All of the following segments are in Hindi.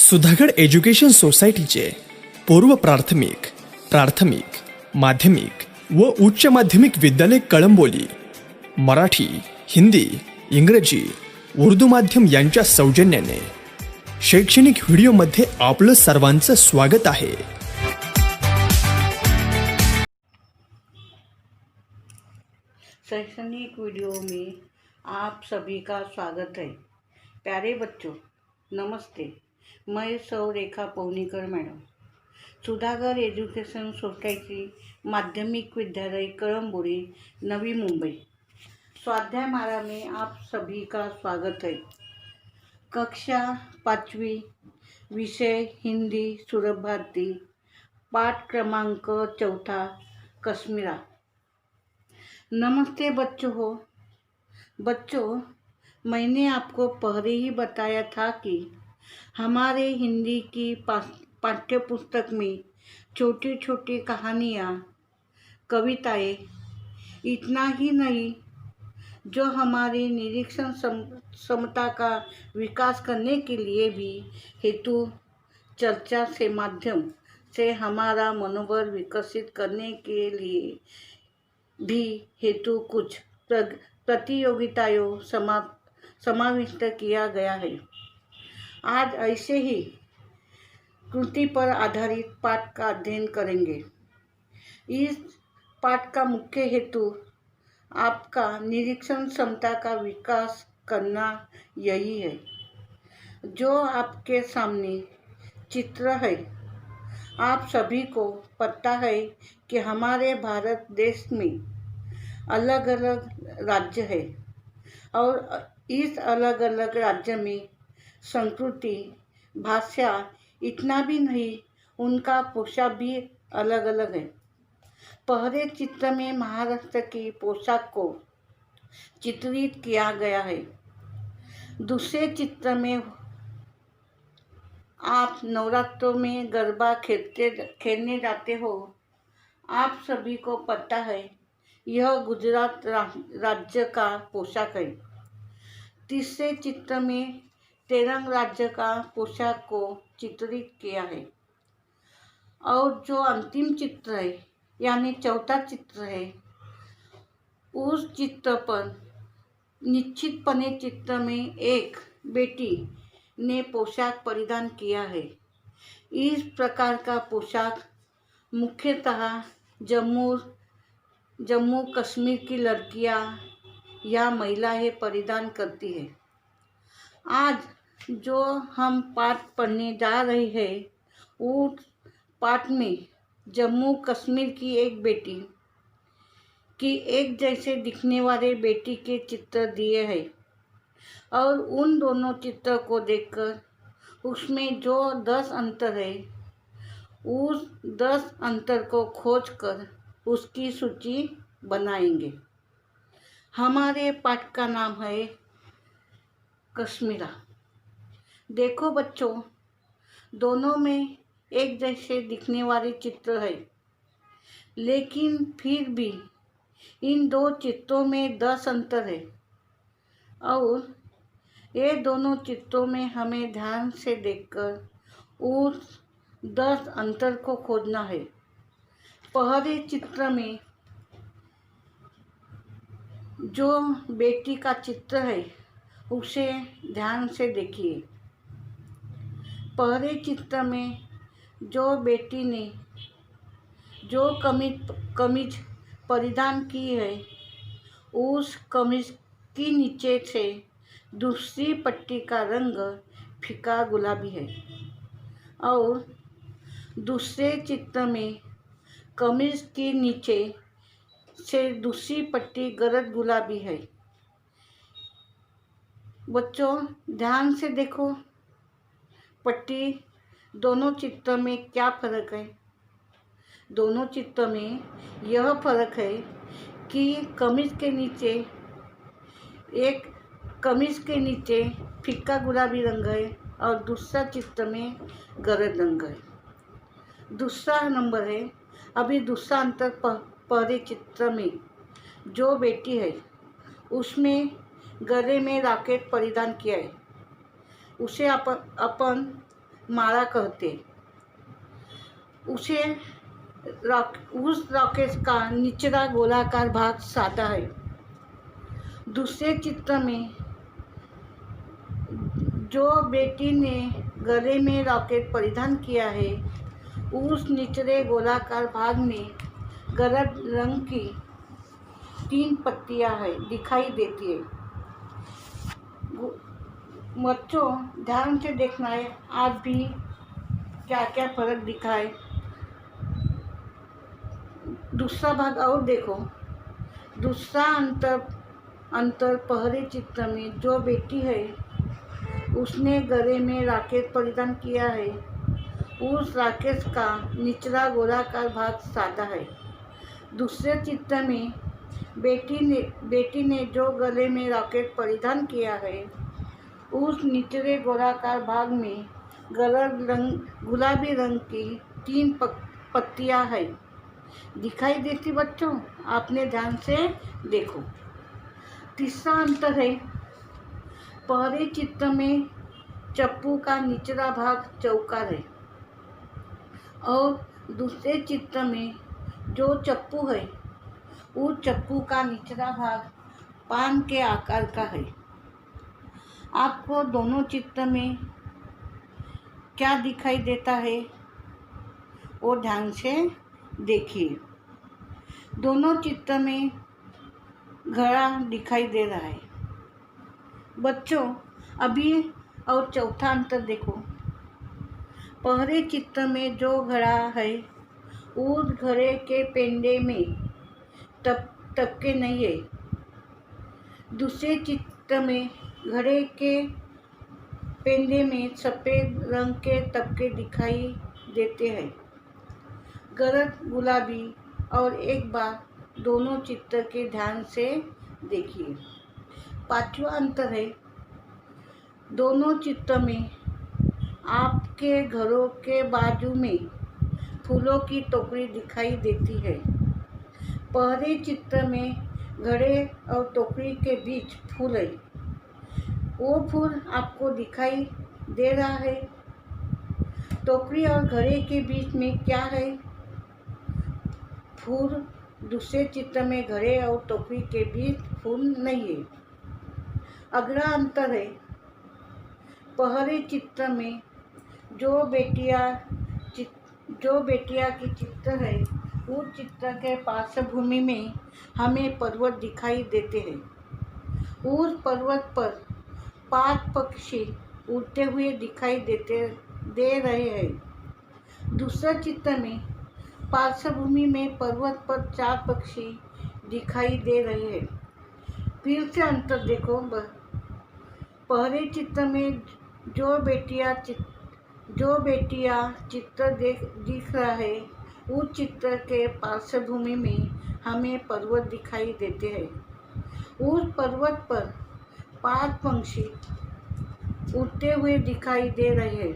सुधागड एज्युकेशन सोसायटीचे पूर्व प्राथमिक, प्राथमिक, माध्यमिक व उच्च माध्यमिक विद्यालय कळंबोली मराठी, हिंदी, इंग्रजी, उर्दू माध्यम यांच्या सौजन्याने शैक्षणिक व्हिडिओमध्ये आपलं सर्वांचं स्वागत आहे। शैक्षणिक वीडियो में आप सभी का स्वागत है। प्यारे बच्चों, नमस्ते। मैं सौरेखा पौनीकर मैडम, सुधागर एजुकेशन सोसाइटी माध्यमिक विद्यालय कळंबोली, नवी मुंबई, स्वाध्याय माला में आप सभी का स्वागत है। कक्षा 5वीं, विषय हिंदी सुलभ भारती, पाठ क्रमांक 4, कश्मीरा। नमस्ते बच्चों, मैंने आपको पहले ही बताया था कि हमारे हिंदी की पाठ्य पुस्तक में छोटी छोटी कहानियाँ, कविताएं, इतना ही नहीं, जो हमारी निरीक्षण क्षमता का विकास करने के लिए भी हेतु चर्चा से माध्यम से हमारा मनोबल विकसित करने के लिए भी हेतु कुछ प्रतियोगिताओं समाविष्ट किया गया है। आज ऐसे ही कृति पर आधारित पाठ का अध्ययन करेंगे। इस पाठ का मुख्य हेतु आपका निरीक्षण क्षमता का विकास करना यही है। जो आपके सामने चित्र है, आप सभी को पता है कि हमारे भारत देश में अलग अलग राज्य है और इस अलग अलग राज्य में संस्कृति, भाषा, इतना भी नहीं, उनका पोशाक भी अलग अलग है। पहले चित्र में महाराष्ट्र की पोशाक को चित्रित किया गया है। दूसरे चित्र में आप नवरात्रों में गरबा खेलने जाते हो। आप सभी को पता है यह गुजरात राज्य का पोशाक है। तीसरे चित्र में तेलंगाना राज्य का पोशाक को चित्रित किया है और जो अंतिम चित्र है यानी चौथा चित्र है, उस चित्र पर निश्चितपणे चित्र में एक बेटी ने पोशाक परिधान किया है। इस प्रकार का पोशाक मुख्यतः जम्मू कश्मीर की लड़कियां या महिलाएं परिधान करती है। आज जो हम पाठ पढ़ने जा रहे हैं, उस पाठ में जम्मू कश्मीर की एक बेटी की एक जैसे दिखने वाले बेटी के चित्र दिए हैं और उन दोनों चित्र को देखकर उसमें जो 10 अंतर है, उस 10 अंतर को खोजकर उसकी सूची बनाएंगे। हमारे पाठ का नाम है कश्मीरा। देखो बच्चों, दोनों में एक जैसे दिखने वाले चित्र है, लेकिन फिर भी इन दो चित्रों में 10 अंतर है और ये दोनों चित्रों में हमें ध्यान से देखकर उस 10 अंतर को खोजना है। पहले चित्र में जो बेटी का चित्र है, उसे ध्यान से देखिए। पहले चित्र में जो बेटी ने जो कमीज परिधान की है, उस कमीज के नीचे से दूसरी पट्टी का रंग फीका गुलाबी है और दूसरे चित्र में कमीज के नीचे से दूसरी पट्टी गरज गुलाबी है। बच्चों, ध्यान से देखो, पट्टी दोनों चित्र में क्या फर्क है। दोनों चित्र में यह फर्क है कि कमीज के नीचे फीका गुलाबी रंग है और दूसरा चित्र में गरज रंग है। दूसरा नंबर है, अभी दूसरा अंतर पहले चित्र में जो बेटी है, उसमें गले में रॉकेट परिधान किया है। उसे अपन मारा करते। उस रॉकेट का निचला गोलाकार भाग सादा है। दूसरे चित्र में जो बेटी ने गले में रॉकेट परिधान किया है, उस निचले गोलाकार भाग में गलत रंग की 3 पट्टियां है दिखाई देती है। बच्चों ध्यान से देखना है, आज भी क्या क्या फर्क दिखा है। दूसरा भाग और देखो। दूसरा अंतर पहले चित्र में जो बेटी है उसने गले में रॉकेट परिधान किया है, उस रॉकेट का निचला गोलाकार भाग सादा है। दूसरे चित्र में बेटी ने जो गले में रॉकेट परिधान किया है, उस निचले गोलाकार भाग में गुलाबी रंग की 3 पत्तियां है दिखाई देती। बच्चों आपने ध्यान से देखो। तीसरा अंतर है, पहले चित्र में चप्पू का निचला भाग चौकार है और दूसरे चित्र में जो चप्पू है, उस चप्पू का निचला भाग पान के आकार का है। आपको दोनों चित्र में क्या दिखाई देता है वो ध्यान से देखिए। दोनों चित्र में घड़ा दिखाई दे रहा है। बच्चों अभी और चौथा अंतर देखो। पहले चित्र में जो घड़ा है, उस घड़े के पेंडे में तबके नहीं है। दूसरे चित्र में घड़े के पेंडे में सफ़ेद रंग के तबके दिखाई देते हैं, गलत गुलाबी। और एक बार दोनों चित्र के ध्यान से देखिए। पांचवा अंतर है, दोनों चित्र में आपके घरों के बाजू में फूलों की टोकरी दिखाई देती है। पहले चित्र में घड़े और टोकरी के बीच फूल है, वो फूल आपको दिखाई दे रहा है। टोकरी और घड़े के बीच में क्या है? फूल। दूसरे चित्र में घड़े और टोकरी के बीच फूल नहीं है। अगला अंतर है, पहले चित्र में जो बेटिया की चित्र है, उस चित्र के पार्श्वभूमि में हमें पर्वत दिखाई देते हैं। उस पर्वत पर 5 पक्षी उड़ते हुए दिखाई दे रहे हैं। दूसरा चित्र में पार्श्वभूमि में पर्वत पर 4 पक्षी दिखाई दे रहे हैं। फिर से अंतर देखो। पहले चित्र में जो बेटिया चित्र दिख रहा है, उस चित्र के पार्श्वभूमि में हमें पर्वत दिखाई देते हैं। उस पर्वत पर 5 पक्षी उड़ते हुए दिखाई दे रहे हैं।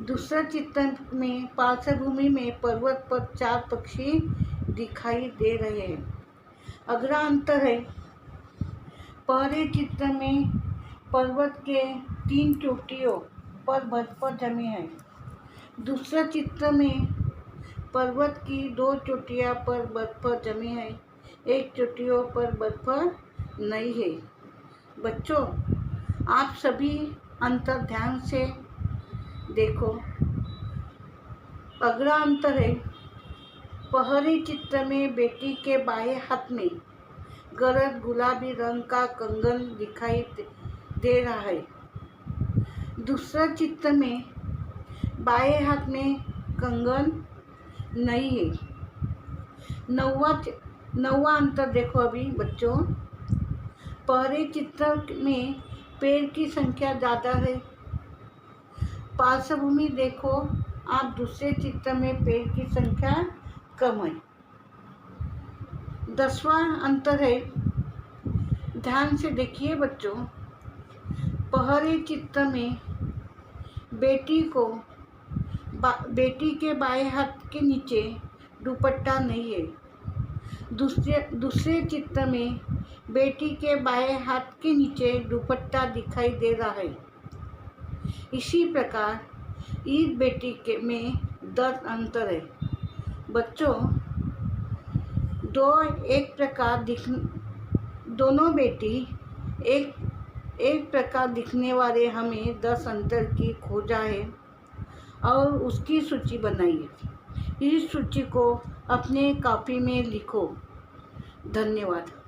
दूसरा चित्र में पार्श्वभूमि में पर्वत पर 4 पक्षी दिखाई दे रहे हैं। अगला अंतर है, पहले चित्र में पर्वत के 3 चोटियों पर बर्फ जमी है। दूसरा चित्र में पर्वत की 2 चोटियों पर बर्फ जमी है, 1 चोटियों पर बर्फ नहीं है। बच्चों आप सभी अंतर ध्यान से देखो। अगला अंतर है, पहले चित्र में बेटी के बाएं हाथ में गलत गुलाबी रंग का कंगन दिखाई दे रहा है। दूसरा चित्र में बाएं हाथ में कंगन नहीं है। नौवां अंतर देखो अभी बच्चों। पहले चित्र में पेड़ की संख्या ज़्यादा है। पार्श्वभूमि देखो आप, दूसरे चित्र में पेड़ की संख्या कम है। 10वां अंतर है, ध्यान से देखिए बच्चों। पहले चित्र में बेटी के बाएं हाथ के नीचे दुपट्टा नहीं है। दूसरे चित्र में बेटी के बाएं हाथ के नीचे दुपट्टा दिखाई दे रहा है। इसी प्रकार इस बेटी के में 10 अंतर है। बच्चों, दोनों बेटी एक प्रकार दिखने वाले हमें 10 अंतर की खोजा है और उसकी सूची बनाइए। इस सूची को अपने कॉपी में लिखो। धन्यवाद।